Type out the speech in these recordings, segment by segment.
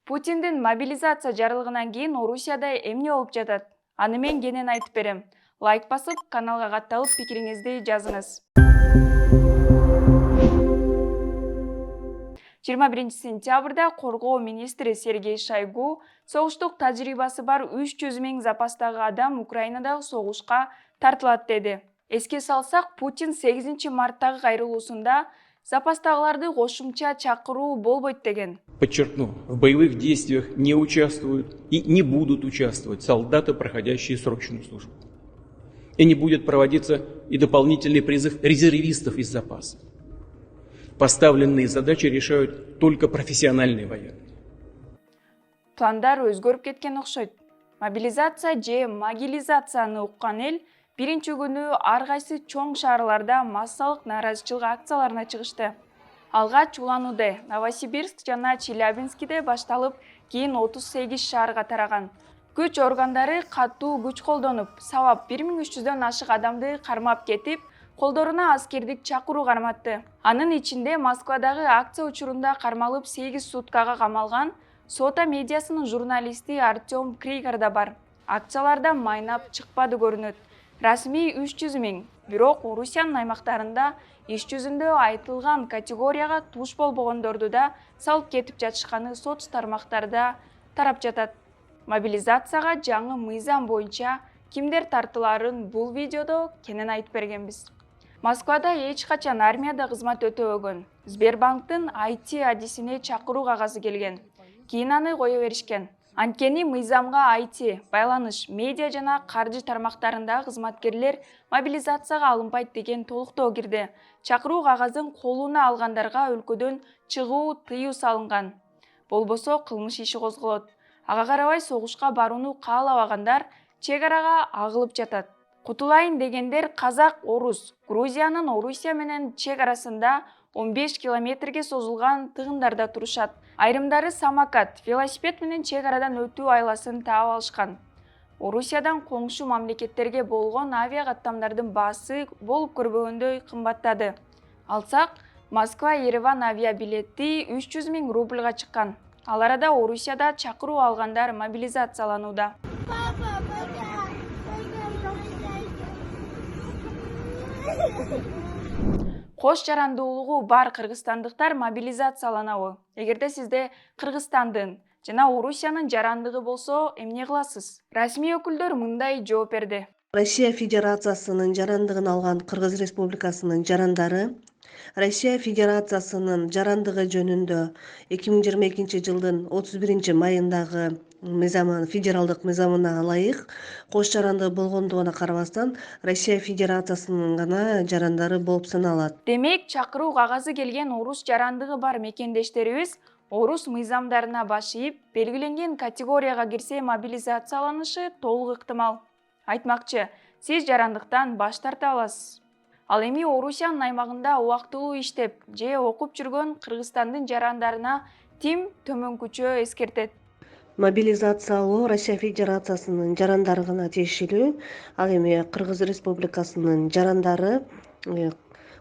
Путиндин мобилизация жарылыгынан кийин Орусияда эмне болуп жатат? Аны мен кенен айтып берем. Лайк басып, каналга катталып пикириңизди жазыңыз. 21 сентябрда коргоо министри Сергей Шойгу согуштук тажрыйбасы бар 300 000 запастагы адам Украинадагы согушка тартылат деди. Эске салсак, Путин 8 марттагы кайрылуусунда запастагыларды кошумча чакыруу болбойт деген. Подчеркну, в боевых действиях не участвуют и не будут участвовать солдаты, проходящие срочную службу. И не будет проводиться и дополнительный призыв резервистов из запаса. Поставленные задачи решают только профессиональные военные. Пландар өзгөрүп кеткен окшойт. Мобилизация же могилизацияны уккан эл биринчи күнү ар кайсы чоң шаарларда массалык нааразычылык акцияларына чыгышты. Алгач Улан-Удэ, Новосибирск жана Челябинскиде башталып, кийин 38 шаарга тараган. Күч органдары катуу күч колдонуп, сабап 1300дөн ашык адамды кармап кетип, колдоруна аскердик чакыруу карматты. Анын ичинде Москвадагы акция учурунда кармалып 8 суткага камалган Сота медиасынын журналисти Артем Кригер да бар. Акцияларда майнап чыкпады көрүнөт. Расмий 300 000, бирок Орусиянын аймактарында иш жүзүндө айтылган категорияга туш болбогондорду да салып кетип жатышканы соц тармактарда тарап жатат. Мобилизацияга жаңы мыйзам боюнча кимдер тартыларын бул видеодо кенен айтып бергенбиз. Москвада эч качан армияда кызмат өтөбөгөн. Сбербанктын IT адисине чакыруу кагазы келген. Кийин аны кое беришкен. Анткени мыйзамга IT, байланыш, медиа жана каржы тармактарындагы кызматкерлер мобилизацияга алынбайт деген толуктоо кирди. Чакыруу кагазын колуна алгандарга өлкөдөн чыгуу тыюу салынган. Болбосо кылмыш иши козголот. Ага карабай согушка барууну каалабагандар чек арага агылып жатат. Кутулайын дегендер казак, орус, Грузиянын Орусия менен чек арасында 15 километрге созулган тыгындарда турушат. Айрымдары самокат, велосипед менен чек арадан өтүү айласын таап алышкан. Орусиядан коңшу мамлекеттерге болгон авиа каттамдардын баасы болуп көрбөгөндөй кымбаттады. Алсак, Москва-Ереван авиа билети 300 000 рубльга чыккан. Ал арада Орусияда чакыруу алгандар мобилизацияланууда. Кош жарандуулугу бар кыргызстандыктар мобилизацияланабы? Эгерде сизде Кыргызстандын жана Орусиянын жарандыгы болсо, эмне кыласыз? Расмий өкүлдөр мындай жооп берди. Россия Федерациясынын жарандыгын алган Кыргыз Республикасынын жарандары Россия Федерациясынын жарандыгы жөнүндө 2022 жылдын 31 майындагы федералдык мыйзамына ылайык кош жарандыгы болгондугуна карабастан Россия Федерациясынын гана жарандары болуп саналат. Демек, чакыруу кагазы келген орус жарандыгы бар мекендештерибиз орус мыйзамдарына баш ийип, белгиленген категорияга кирсе мобилизацияланышы толук ыктымал. Айтмакчы, сиз жарандыктан баш тарта аласыз. Ал эми Орусиянын аймагында убактылуу иштеп же окуп жүргөн Кыргызстандын жарандарына тим төмөнкүчө эскертет. Мобилизациялоо Россия Федерациясынын жарандары гана тиешелүү. Ал эми Кыргыз Республикасынын жарандары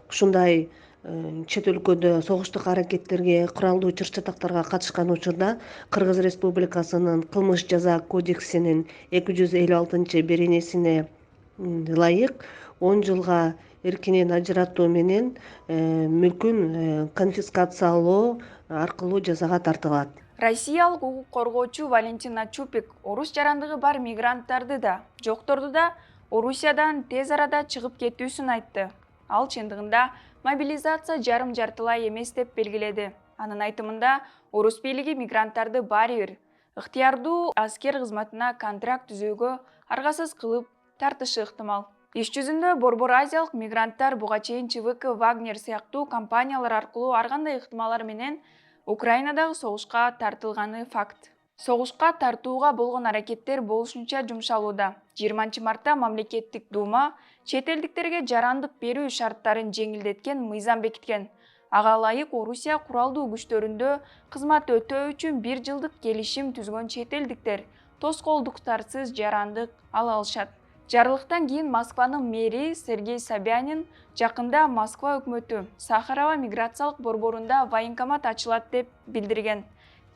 ушундай чет өлкөдө согуштук аракеттерге, куралдуу чыр-чатактарга катышкан учурда Кыргыз Республикасынын кылмыш жаза кодексинин 256 беренесине ылайык 10 жылга эркинен ажыратуу менен мүлкүн конфискациялоо аркылуу жазага тартылат. Россиялык укук коргоочу Валентина Чупик орус жарандыгы бар мигранттарды да, жокторду да Орусиядан тез арада чыгып кетүүсүн айтты. Ал чындыгында мобилизация жарым-жартылай эмес деп белгиледи. Анын айтымында, орус бийлиги мигранттарды баары бир ыктыярдуу аскер кызматына контракт түзүүгө аргасыз кылып тартышы ыктымал. Иш жүзүндө Борбор Азиялык мигранттар буга чейин ЧВК Вагнер сыяктуу компаниялар аркылуу ар кандай ыктымалар менен Украинадагы согушка тартылганы факт. Согушка тартууга болгон аракеттер болушунча жумшалууда. 20 мартта мамлекеттик дума чет элдиктерге жарандык берүү шарттарын жеңилдеткен мыйзам бекиткен. Ага ылайык Орусия куралдуу күчтөрүндө кызмат өтөө үчүн 1 жылдык келишим түзгөн чет элдиктер тоскоолдуктарсыз жарандык ала алышат. Жарылыктан кийин Москванын мэри Сергей Собянин жакында Москва өкмөтү Сахарова миграциялык борборунда военкомат ачылат деп билдирген.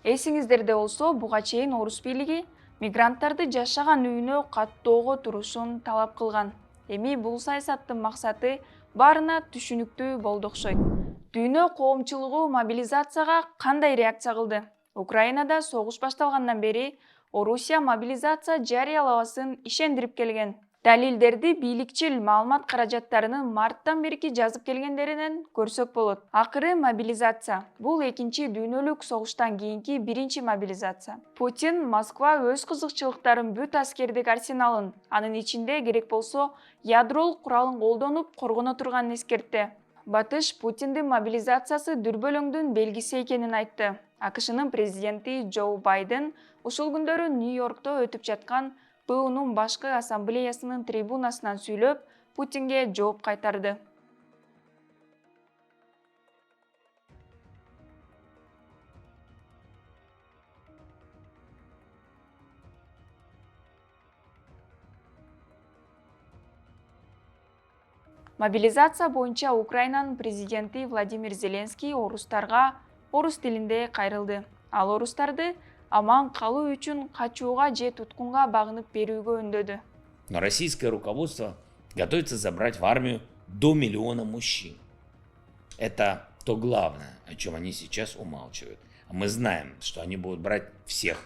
Эсиңиздерде болсо, буга чейин орус бийлиги мигранттарды жашаган үйүнө каттоого турушун талап кылган. Эми бул саясаттын максаты баарына түшүнүктүү болду окшойт. Дүйнө коомчулугу мобилизацияга кандай реакция кылды? Украинада согуш башталгандан бери Орусия мобилизация жарыялабасын ишендирип келген. Далилдерди бийликчил маалымат каражаттарынын марттан берки жазып келгендеринен көрсөк болот. Акыры мобилизация бул экинчи дүйнөлүк согуштан кийинки биринчи мобилизация. Путин Москва өз кызыкчылыктарын бүт аскердик арсеналын, анын ичинде керек болсо ядролук куралын колдонуп коргоно турганын эскертти. Батыш Путиндин мобилизациясы дүрбөлөңдүн белгиси экенин айтты. АКШнын президенти Джо Байден ушул күндөрү Нью-Йоркто өтүп жаткан БУнун башкы ассамблеясынын трибунасынан сүйлөп, Путинге жооп кайтарды. Мобилизация боюнча Украинанын президенти Владимир Зеленский орустарга орус тилинде кайрылды. Ал орустарды аман калуу үчүн качууга же туткунга багынып берүүгө үндөдү. Но российское руководство готовится забрать в армию до 1 миллиона мужчин. Это то главное, о чем они сейчас умалчивают. А мы знаем, что они будут брать всех,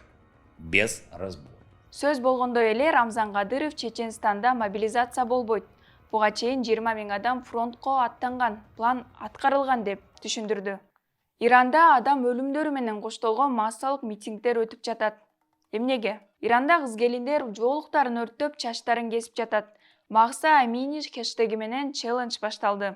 без разбора. Сөз болгондой эле Рамзан Кадыров Чеченстанда мобилизация болбойт. Буга чейин 20 000 адам фронтко аттанган, план аткарылган деп түшүндүрдү. Иранда адам өлүмдөрү менен коштолгон массалык митингдер өтүп жатат. Эмнеге? Иранда кыз-келиндер жоолуктарын өрттөп, чачтарын кесип жатат. Махса Амини хэштеги менен челлендж башталды.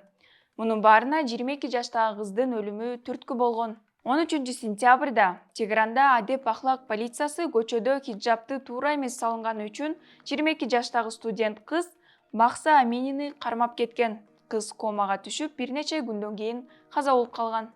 Мунун баарына 22 жаштагы кыздын өлүмү түрткү болгон. 13 сентябрда Тегеранда адеп ахлак полициясы көчөдө хиджабты туура эмес салынганы үчүн 22 жаштагы студент кыз Махса Аминини кармап кеткен. Кыз комага түшүп, бир нече күндөн кийин каза болуп калган.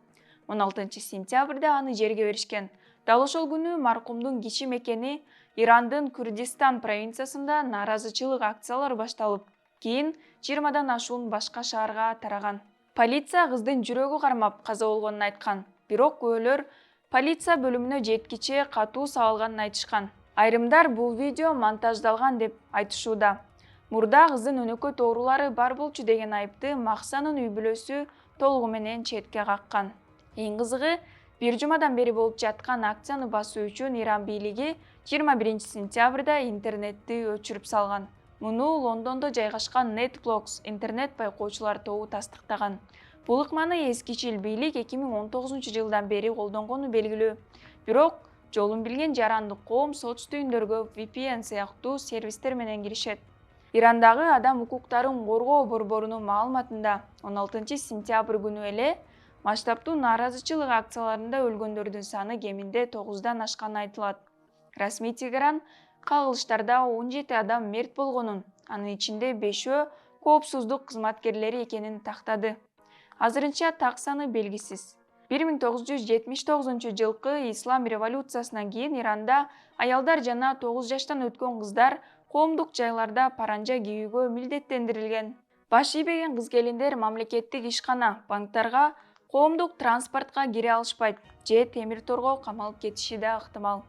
16 сентябрда аны жерге беришкен. Дал ошол күнү маркумдун киши мекени Ирандын Курдистан провинциясында нааразычылык акциялары башталып, кийин 20-дан ашуун башка шаарга тараган. Полиция кыздын жүрөгү кармап каза болгонун айткан. Бирок күбөлөр полиция бөлүмүнө жеткиче катуу сабалганын айтышкан. Айрымдар бул видео монтаждалган деп айтышууда. Мурда кыздын өнөкөт оорулары бар болчу деген айыпты Махсанын үй бүлөсү толугу менен четке каккан. Эң кызыгы, бир жумадан бери болуп жаткан акцияны басуу үчүн Иран бийлиги 21 сентябрда интернетти өчүрүп салган. Муну Лондондо жайгашкан Netflix интернет байкоочулар тобу тастыктаган. Бул ыкманы эскичил бийлик 2019 жылдан бери колдонгону белгилүү. Бирок жолун билген жарандык коом соц түйүндөргө VPN сыяктуу сервистер менен киришет. Ирандагы адам укуктарын коргоо борборунун маалыматында 16 сентябрь күнү эле масштабтуу нааразычылык акцияларында өлгөндөрдүн саны кеминде 9-дан ашканы айтылат. Расмий Тегеран кагылыштарда 17 адам мерт болгонун, анын ичинде 5-өө коопсуздук кызматкерлери экенин тактады. Азырынча так саны белгисиз. 1979 жылкы ислам революциясынан кийин Иранда аялдар жана 9 жаштан өткөн кыздар коомдук жайларда паранжа кийүүгө милдеттендирилген. Баш ийбеген кыз-келиндер мамлекеттик ишкана, банктарга, коомдук транспортко кире алышпайт же темир торго камалып кетиши да ыктымал.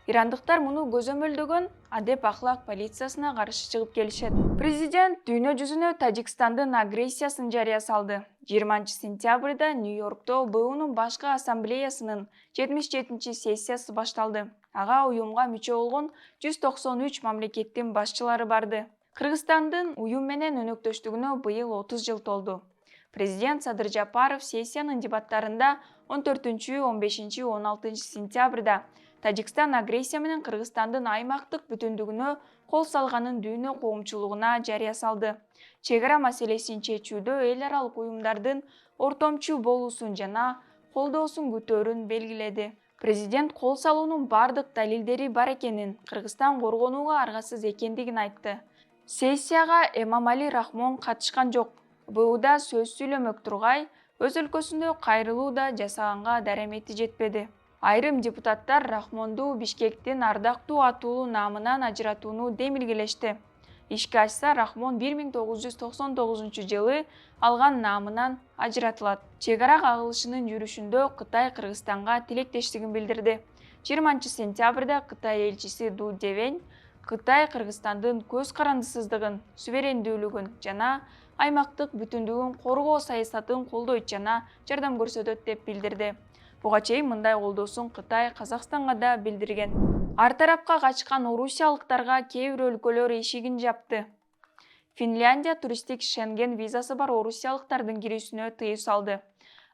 Ирандыктар муну көзөмөлдөгөн адеп ахлак полициясына каршы чыгып келишет. Президент дүйнө жүзүнө Тажикстандын агрессиясын жарыя салды. 20 сентябрда Нью-Йоркто БУнун башкы ассамблеясынын 77-чи сессиясы башталды. Ага уюмга мүчө болгон 193 мамлекеттин башчылары барды. Кыргызстандын уюм менен өнөктөштүгүнө быйыл 30 жыл толду. Президент Садыр Жапаров сессиянын дебаттарында 14, 15, 16 сентябрда Тажикстан агрессия менен Кыргызстандын аймактык бүтүндүгүнө кол салганын дүйнө коомчулугуна жарыя салды. Чек ара маселесин чечүүдө эл аралык уюмдардын ортомчу болуусун жана колдоосун күтөөрүн белгиледи. Президент кол салуунун бардык далилдери бар экенин, Кыргызстан коргонууга аргасыз экендигин айтты. Сессияга Эмомали Рахмон катышкан жок. БУда сөз сүйлөмөк тургай, өз өлкөсүндө кайрылуу да жасаганга дарамети жетпеди. Айрым депутаттар Рахмонду Бишкектин ардактуу атуулу наамынан ажыратууну демилгелешти. Ишке ашса, Рахмон 1999 жылы алган наамынан ажыратылат. Чек ара кагылышынын жүрүшүндө Кытай Кыргызстанга тилектештигин билдирди. 20 сентябрда Кытай элчиси Ду Девень Кытай Кыргызстандын көз карандысыздыгын, суверендүүлүгүн жана аймактык бүтүндүгүн коргоо саясатын колдойт жана жардам көрсөтөт деп билдирди. Буга чейин мындай колдоосун Кытай Казакстанга да билдирген. Ар тарапка качкан орусиялыктарга кээ бир өлкөлөр эшигин жапты. Финляндия туристтик Шенген визасы бар орусиялыктардын кирүүсүнө тыюу салды.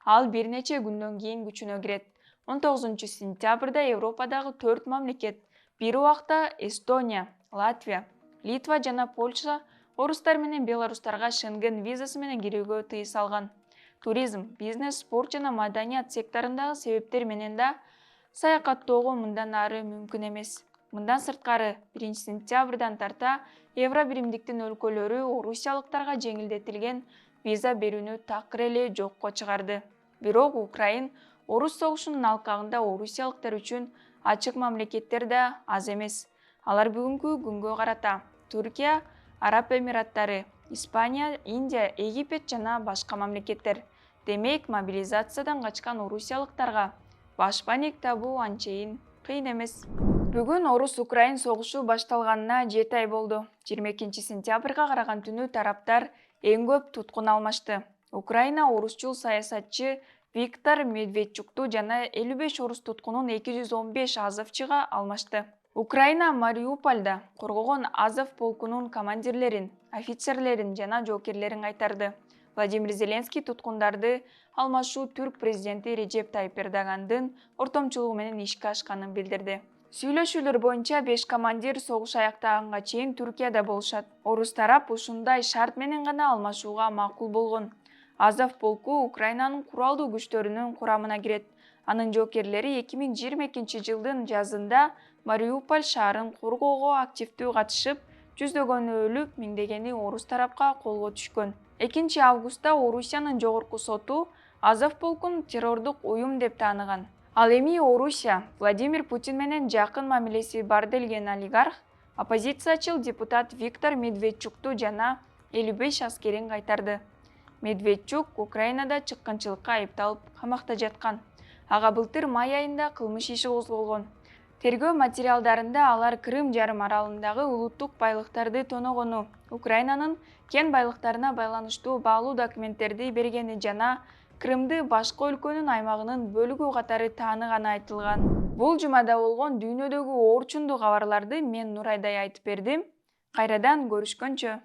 Ал бир нече күндөн кийин күчүнө кирет. 19 сентябрда Европадагы 4 мамлекет, бир убакта Эстония, Латвия, Литва жана Польша орустар менен белорустарга Шенген визасы менен кирүүгө тыюу салган. Туризм, бизнес, спорт жана маданият секторундагы себептер менен да саякаттоого мындан ары мүмкүн эмес. Мындан сырткары 1 сентябрдан тарта Евро биримдиктин өлкөлөрү орусиялыктарга жеңилдетилген виза берүүнү такыр эле жокко чыгарды. Бирок Украин Орус согушунун алкагында орусиялыктар үчүн ачык мамлекеттер да аз эмес. Алар бүгүнкү күнгө карата Түркия, Араб Эмираттары, Испания, Индия, Египет жана башка мамлекеттер. Демек, мобилизациядан качкан орусиялыктарга башпаник табуу анчейин кыйын эмес. Бүгүн Орус-Украин согушу башталганына 7 ай болду. 22 сентябрга караган түнү тараптар эң көп туткун алмашты. Украина орусчул саясатчы Виктор Медведчукту жана 55 орус туткунун 215 азовчыга алмашты. Украина Мариупольда коргогон Азов полкунун командирлерин, офицерлерин жана жоокерлерин кайтарды. Владимир Зеленский туткундарды алмашуу түрк президенти Режеп Тайып Эрдогандын ортомчулугу менен ишке ашканын билдирди. Сүйлөшүүлөр боюнча 5 командир согуш аяктаганга чейин Түркияда болушат. Орус тарап ушундай шарт менен гана алмашууга макул болгон. Азов полку Украинанын куралдуу күчтөрүнүн курамына кирет. Анын жоокерлери 2022 жылдын жазында Мариуполь шаарын коргоого активдүү катышып, жүздөгөнү өлүп, миңдегени орус тарапка колго түшкөн. 2 августта Орусиянын жогорку соту Азов полкун террордук уюм деп тааныган. Ал эми Орусия Владимир Путин менен жакын мамилеси бар делген олигарх, оппозициячыл депутат Виктор Медведчукту жана 55 аскерин кайтарды. Медведчук Украинада чыккынчылыкка айыпталып камакта жаткан. Ага былтыр май айында кылмыш иши козголгон. Тергөө материалдарында алар Крым жарым аралындагы улуттук байлыктарды тоногону, Украинанын кен байлыктарына байланыштуу баалуу документтерди бергени жана Крымды башка өлкөнүн аймагынын бөлүгү катары тааныганы айтылган. Бул жумада болгон дүйнөдөгү орчундуу кабарларды мен Нурайдай айтып бердим. Кайрадан көрүшкөнчө.